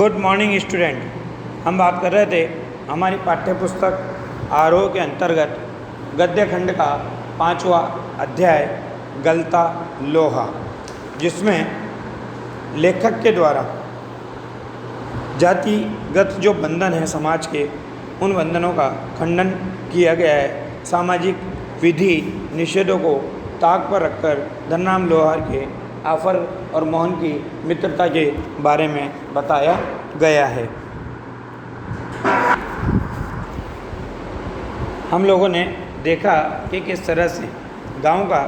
Good morning student. हम बात कर रहे थे हमारी पाठ्य पुस्तक आरोह के अंतर्गत गद्य खंड का 5वां अध्याय गलता लोहा, जिसमें लेखक के द्वारा जातिगत जो बंधन है समाज के, उन बंधनों का खंडन किया गया है। सामाजिक विधि निषेधों को ताक पर रखकर धनराम लोहार के आफर और मोहन की मित्रता के बारे में बताया गया है। हम लोगों ने देखा कि किस तरह से गांव का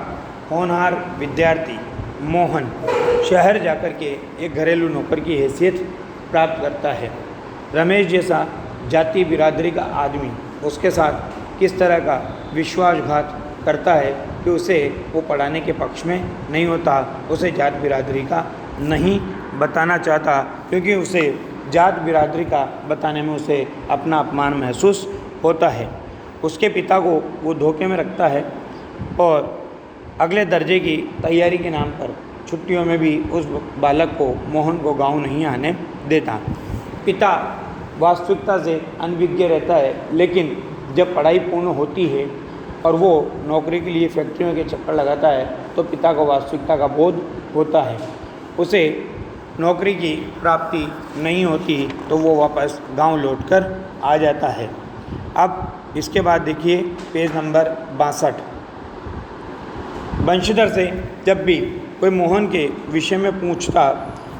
होनहार विद्यार्थी मोहन शहर जाकर के एक घरेलू नौकर की हैसियत प्राप्त करता है। रमेश जैसा जाति बिरादरी का आदमी उसके साथ किस तरह का विश्वासघात करता है कि उसे वो पढ़ाने के पक्ष में नहीं होता, उसे जात बिरादरी का नहीं बताना चाहता, क्योंकि उसे जात बिरादरी का बताने में उसे अपना अपमान महसूस होता है। उसके पिता को वो धोखे में रखता है और अगले दर्जे की तैयारी के नाम पर छुट्टियों में भी उस बालक को, मोहन को, गांव नहीं आने देता। पिता वास्तविकता से अनभिज्ञ रहता है, लेकिन जब पढ़ाई पूर्ण होती है और वो नौकरी के लिए फैक्ट्रियों के चक्कर लगाता है तो पिता को वास्तविकता का बोध होता है। उसे नौकरी की प्राप्ति नहीं होती तो वो वापस गांव लौटकर आ जाता है। अब इसके बाद देखिए पेज नंबर 62। बंशीधर से जब भी कोई मोहन के विषय में पूछता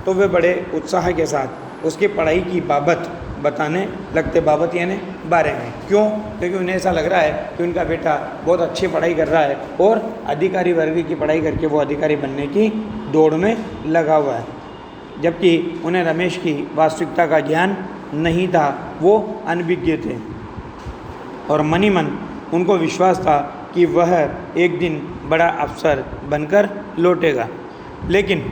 तो वे बड़े उत्साह के साथ उसकी पढ़ाई की बाबत बताने लगते। बाबत यानी बारे में। क्यों? क्योंकि उन्हें ऐसा लग रहा है कि उनका बेटा बहुत अच्छी पढ़ाई कर रहा है और अधिकारी वर्ग की पढ़ाई करके वो अधिकारी बनने की दौड़ में लगा हुआ है, जबकि उन्हें रमेश की वास्तविकता का ज्ञान नहीं था, वो अनभिज्ञ थे और मन ही मन उनको विश्वास था कि वह एक दिन बड़ा अफसर बनकर लौटेगा। लेकिन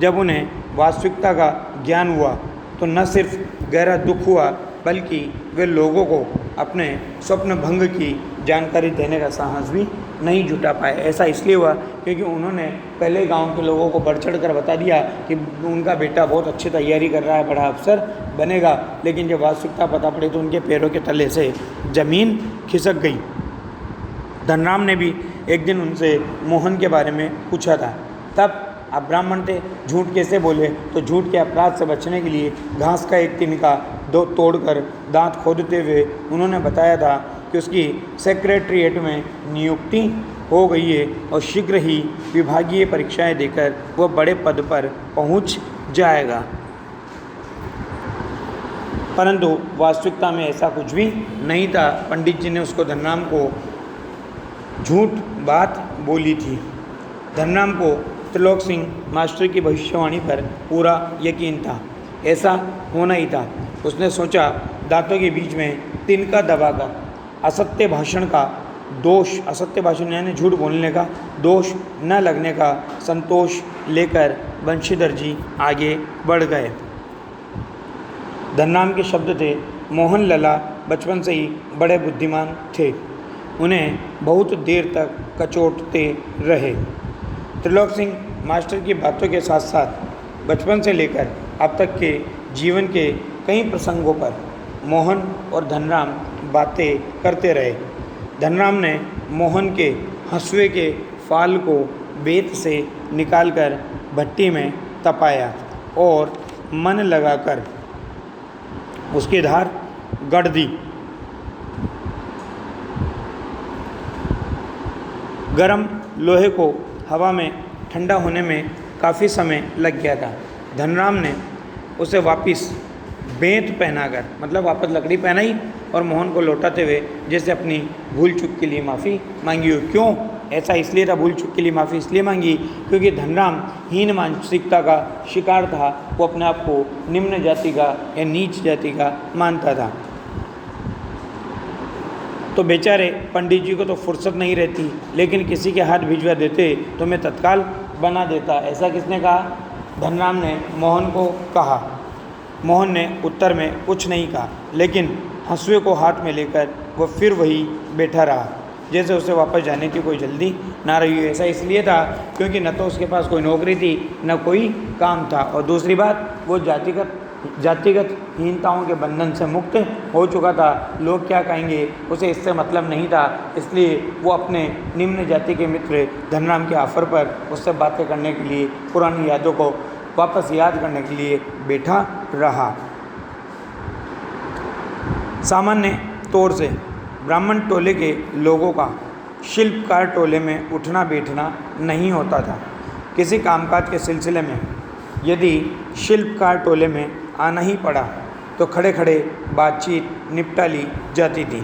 जब उन्हें वास्तविकता का ज्ञान हुआ तो न सिर्फ गहरा दुख हुआ, बल्कि वे लोगों को अपने स्वप्न भंग की जानकारी देने का साहस भी नहीं जुटा पाए। ऐसा इसलिए हुआ क्योंकि उन्होंने पहले गांव के लोगों को बढ़ चढ़ कर बता दिया कि उनका बेटा बहुत अच्छी तैयारी कर रहा है, बड़ा अफसर बनेगा, लेकिन जब वास्तविकता पता पड़ी तो उनके पैरों के तले से ज़मीन खिसक गई। धनराम ने भी एक दिन उनसे मोहन के बारे में पूछा था। तब आप ब्राह्मण थे, झूठ कैसे बोले? तो झूठ के अपराध से बचने के लिए घास का एक तिनका तोड़कर दांत खोदते हुए उन्होंने बताया था कि उसकी सेक्रेटरीट में नियुक्ति हो गई है और शीघ्र ही विभागीय परीक्षाएं देकर वह बड़े पद पर पहुंच जाएगा। परंतु वास्तविकता में ऐसा कुछ भी नहीं था। पंडित जी ने उसको धनराम को झूठ बात बोली थी। धनराम को त्रिलोक सिंह मास्टर की भविष्यवाणी पर पूरा यकीन था, ऐसा होना ही था। उसने सोचा दांतों के बीच में तिनका दबाकर असत्य भाषण का दोष, असत्य भाषण यानी झूठ बोलने का दोष न लगने का संतोष लेकर बंशीधर जी आगे बढ़ गए। धनराम के शब्द थे, मोहन लला बचपन से ही बड़े बुद्धिमान थे, उन्हें बहुत देर तक कचोटते रहे। त्रिलोक सिंह मास्टर की बातों के साथ साथ बचपन से लेकर अब तक के जीवन के कई प्रसंगों पर मोहन और धनराम बातें करते रहे। धनराम ने मोहन के हंसुए के फाल को बेत से निकालकर भट्टी में तपाया और मन लगाकर उसकी धार गढ़ दी। गरम लोहे को हवा में ठंडा होने में काफ़ी समय लग गया था। धनराम ने उसे वापस बेंत पहनाकर, मतलब वापस लकड़ी पहनाई और मोहन को लौटाते हुए जैसे अपनी भूल चूक के लिए माफ़ी मांगी हो। क्यों? ऐसा इसलिए था, भूल चूक के लिए माफ़ी इसलिए मांगी क्योंकि धनराम हीन मानसिकता का शिकार था। वो अपने आप को निम्न जाति का या नीच जाति का मानता था। तो बेचारे पंडित जी को तो फुर्सत नहीं रहती, लेकिन किसी के हाथ भिजवा देते तो मैं तत्काल बना देता। ऐसा किसने कहा? धनराम ने मोहन को कहा। मोहन ने उत्तर में कुछ नहीं कहा, लेकिन हंसुए को हाथ में लेकर वह फिर वही बैठा रहा, जैसे उसे वापस जाने की कोई जल्दी ना रही हो। ऐसा इसलिए था क्योंकि न तो उसके पास कोई नौकरी थी, न कोई काम था, और दूसरी बात वो जातिगत जातिगत हीनताओं के बंधन से मुक्त हो चुका था। लोग क्या कहेंगे उसे इससे मतलब नहीं था, इसलिए वो अपने निम्न जाति के मित्र धनराम के ऑफर पर उससे बातें करने के लिए, पुरानी यादों को वापस याद करने के लिए बैठा रहा। सामान्य तौर से ब्राह्मण टोले के लोगों का शिल्पकार टोले में उठना बैठना नहीं होता था। किसी कामकाज के सिलसिले में यदि शिल्पकार टोले में आना ही पड़ा तो खड़े खड़े बातचीत निपटा ली जाती थी।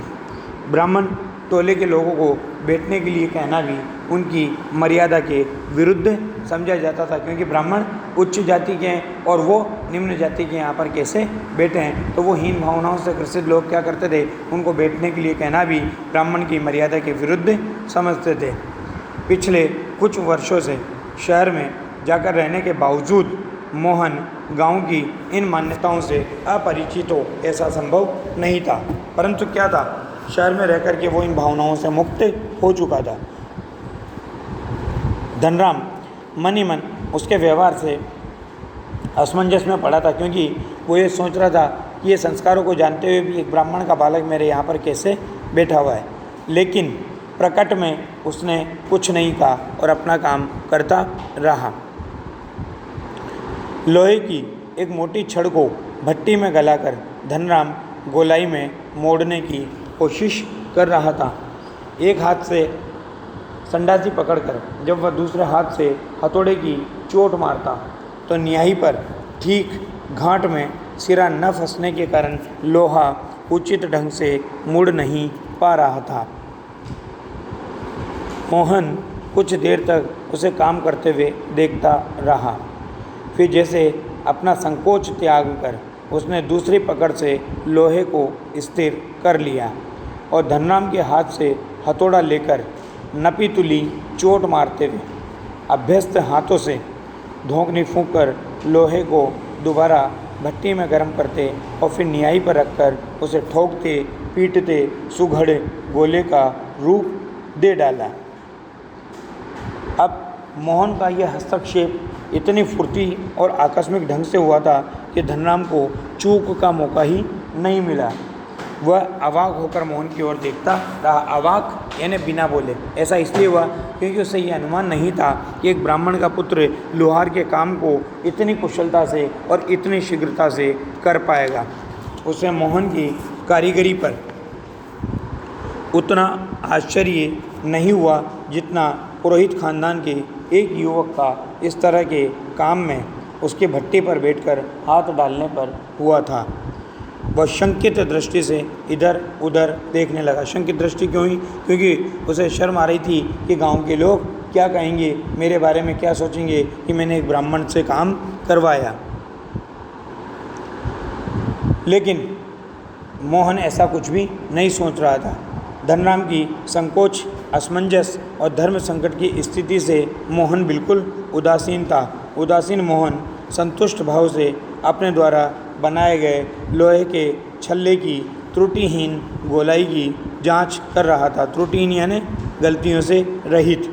ब्राह्मण टोले के लोगों को बैठने के लिए कहना भी उनकी मर्यादा के विरुद्ध समझा जाता था, क्योंकि ब्राह्मण उच्च जाति के हैं और वो निम्न जाति के यहाँ पर कैसे बैठे हैं। तो वो हीन भावनाओं से ग्रसित लोग क्या करते थे, उनको बैठने के लिए कहना भी ब्राह्मण की मर्यादा के विरुद्ध समझते थे। पिछले कुछ वर्षों से शहर में जाकर रहने के बावजूद मोहन गांव की इन मान्यताओं से अपरिचित हो, ऐसा संभव नहीं था। परंतु क्या था, शहर में रहकर के वो इन भावनाओं से मुक्त हो चुका था। धनराम मन ही मन उसके व्यवहार से असमंजस में पड़ा था, क्योंकि वो ये सोच रहा था कि ये संस्कारों को जानते हुए भी एक ब्राह्मण का बालक मेरे यहाँ पर कैसे बैठा हुआ है। लेकिन प्रकट में उसने कुछ नहीं कहा और अपना काम करता रहा। लोहे की एक मोटी छड़ को भट्टी में गलाकर धनराम गोलाई में मोड़ने की कोशिश कर रहा था। एक हाथ से संडासी पकड़कर जब वह दूसरे हाथ से हथौड़े की चोट मारता तो न्याही पर ठीक घाट में सिरा न फंसने के कारण लोहा उचित ढंग से मुड़ नहीं पा रहा था। मोहन कुछ देर तक उसे काम करते हुए देखता रहा। फिर जैसे अपना संकोच त्याग कर उसने दूसरी पकड़ से लोहे को स्थिर कर लिया और धनराम के हाथ से हथौड़ा लेकर नपी तुली चोट मारते हुए अभ्यस्त हाथों से धोंकनी फूंक कर लोहे को दोबारा भट्टी में गर्म करते और फिर न्याई पर रखकर उसे ठोकते पीटते सुघड़ गोले का रूप दे डाला। अब मोहन का यह हस्तक्षेप इतनी फुर्ती और आकस्मिक ढंग से हुआ था कि धनराम को चूक का मौका ही नहीं मिला। वह अवाक होकर मोहन की ओर देखता रहा। अवाक यानी बिना बोले। ऐसा इसलिए हुआ क्योंकि उसे यह अनुमान नहीं था कि एक ब्राह्मण का पुत्र लोहार के काम को इतनी कुशलता से और इतनी शीघ्रता से कर पाएगा। उसे मोहन की कारीगरी पर उतना आश्चर्य नहीं हुआ जितना पुरोहित खानदान के एक युवक का इस तरह के काम में उसके भट्टी पर बैठकर हाथ डालने पर हुआ था। वह शंकित दृष्टि से इधर उधर देखने लगा। शंकित दृष्टि क्यों ही? क्योंकि उसे शर्म आ रही थी कि गांव के लोग क्या कहेंगे, मेरे बारे में क्या सोचेंगे कि मैंने एक ब्राह्मण से काम करवाया। लेकिन मोहन ऐसा कुछ भी नहीं सोच रहा था। धनराम की संकोच, असमंजस और धर्म संकट की स्थिति से मोहन बिल्कुल उदासीन था। उदासीन मोहन संतुष्ट भाव से अपने द्वारा बनाए गए लोहे के छल्ले की त्रुटिहीन गोलाई की जांच कर रहा था। त्रुटिहीन यानी गलतियों से रहित।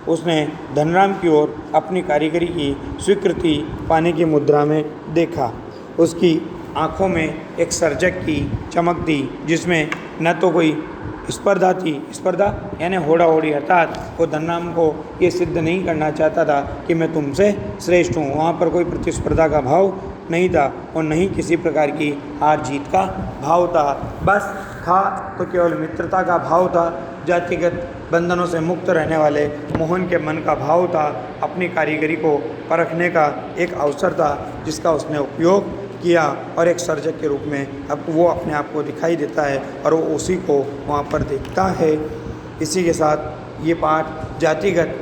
उसने धनराम की ओर अपनी कारीगरी की स्वीकृति पाने की मुद्रा में देखा। उसकी आँखों में एक सर्जक की चमक थी, जिसमें न तो कोई स्पर्धा थी, स्पर्धा यानी होड़ा होड़ी, अर्थात वो धनराम को ये सिद्ध नहीं करना चाहता था कि मैं तुमसे श्रेष्ठ हूँ। वहाँ पर कोई प्रतिस्पर्धा का भाव नहीं था और नहीं किसी प्रकार की हार जीत का भाव था। बस था तो केवल मित्रता का भाव था। जातिगत बंधनों से मुक्त रहने वाले मोहन के मन का भाव था। अपनी कारीगरी को परखने का एक अवसर था जिसका उसने उपयोग किया और एक सर्जक के रूप में अब वो अपने आप को दिखाई देता है और वो उसी को वहाँ पर देखता है। इसी के साथ ये पाठ जातिगत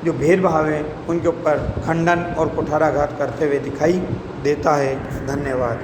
जो भेदभाव है उनके ऊपर खंडन और कुठाराघात करते हुए दिखाई देता है। धन्यवाद।